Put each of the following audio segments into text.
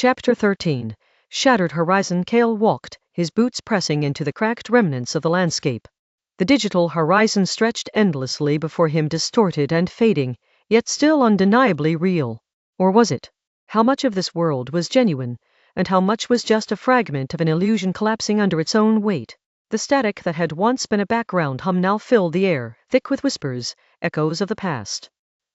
Chapter 13. Shattered Horizon. Kael walked, his boots pressing into the cracked remnants of the landscape. The digital horizon stretched endlessly before him, distorted and fading, yet still undeniably real. Or was it? How much of this world was genuine, and how much was just a fragment of an illusion collapsing under its own weight? The static that had once been a background hum now filled the air, thick with whispers, echoes of the past.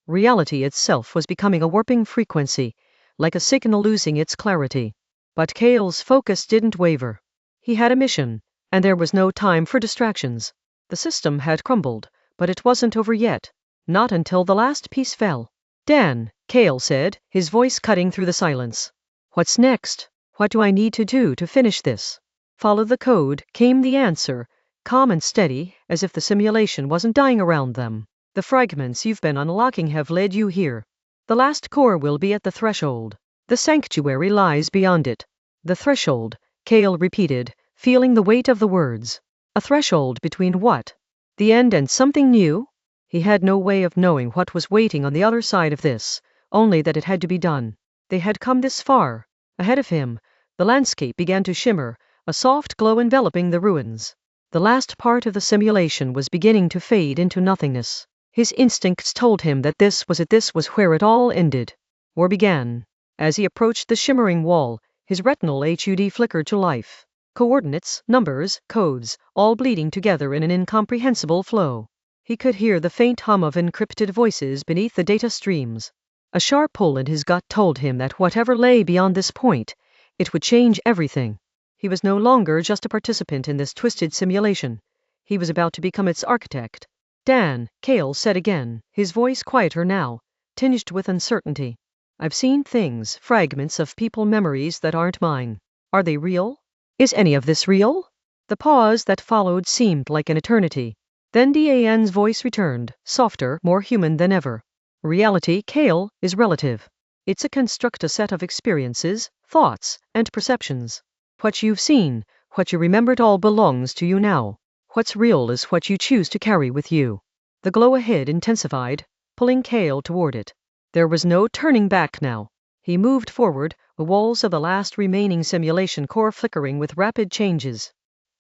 Reality itself was becoming a warping frequency, like a signal losing its clarity. But Kael's focus didn't waver. He had a mission, and there was no time for distractions. The system had crumbled, but it wasn't over yet. Not until the last piece fell. "Dan," Kael said, his voice cutting through the silence. "What's next? What do I need to do to finish this?" "Follow the code," came the answer, calm and steady, as if the simulation wasn't dying around them. "The fragments you've been unlocking have led you here. The last core will be at the threshold. The sanctuary lies beyond it." "The threshold," Kael repeated, feeling the weight of the words. A threshold between what? The end and something new? He had no way of knowing what was waiting on the other side of this, only that it had to be done. They had come this far. Ahead of him, the landscape began to shimmer, a soft glow enveloping the ruins. The last part of the simulation was beginning to fade into nothingness. His instincts told him that this was it. This was where it all ended, or began. As he approached the shimmering wall, his retinal HUD flickered to life. Coordinates, numbers, codes, all bleeding together in an incomprehensible flow. He could hear the faint hum of encrypted voices beneath the data streams. A sharp pull in his gut told him that whatever lay beyond this point, it would change everything. He was no longer just a participant in this twisted simulation. He was about to become its architect. "Dan," Kael said again, his voice quieter now, tinged with uncertainty. "I've seen things, fragments of people, memories that aren't mine. Are they real? Is any of this real?" The pause that followed seemed like an eternity. Then Dan's voice returned, softer, more human than ever. "Reality, Kael, is relative. It's a construct, a set of experiences, thoughts, and perceptions. What you've seen, what you remembered, all belongs to you now. What's real is what you choose to carry with you." The glow ahead intensified, pulling Kael toward it. There was no turning back now. He moved forward, the walls of the last remaining simulation core flickering with rapid changes.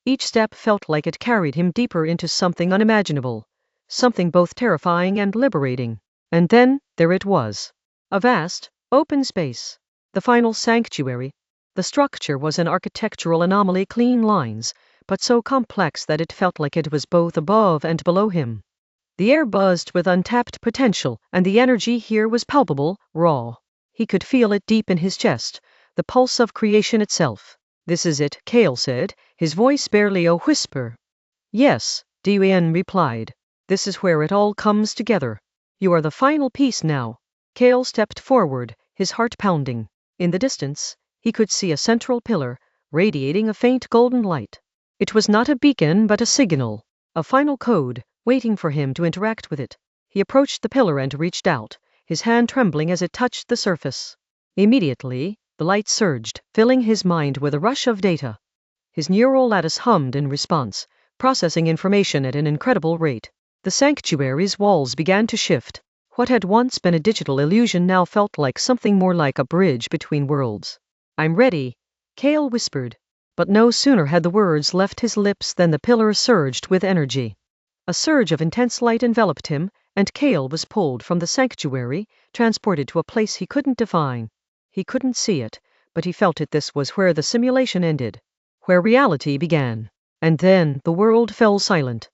Each step felt like it carried him deeper into something unimaginable, something both terrifying and liberating. And then, there it was. A vast, open space. The final sanctuary. The structure was an architectural anomaly, clean lines, but so complex that it felt like it was both above and below him. The air buzzed with untapped potential, and the energy here was palpable, raw. He could feel it deep in his chest, the pulse of creation itself. "This is it," Kael said, his voice barely a whisper. "Yes," Dan replied. "This is where it all comes together. You are the final piece now." Kael stepped forward, his heart pounding. In the distance, he could see a central pillar, radiating a faint golden light. It was not a beacon but a signal, a final code, waiting for him to interact with it. He approached the pillar and reached out, his hand trembling as it touched the surface. Immediately, the light surged, filling his mind with a rush of data. His neural lattice hummed in response, processing information at an incredible rate. The sanctuary's walls began to shift. What had once been a digital illusion now felt like something more, like a bridge between worlds. "I'm ready," Kael whispered. But no sooner had the words left his lips than the pillar surged with energy. A surge of intense light enveloped him, and Kael was pulled from the sanctuary, transported to a place he couldn't define. He couldn't see it, but he felt it. This was where the simulation ended, where reality began. And then the world fell silent.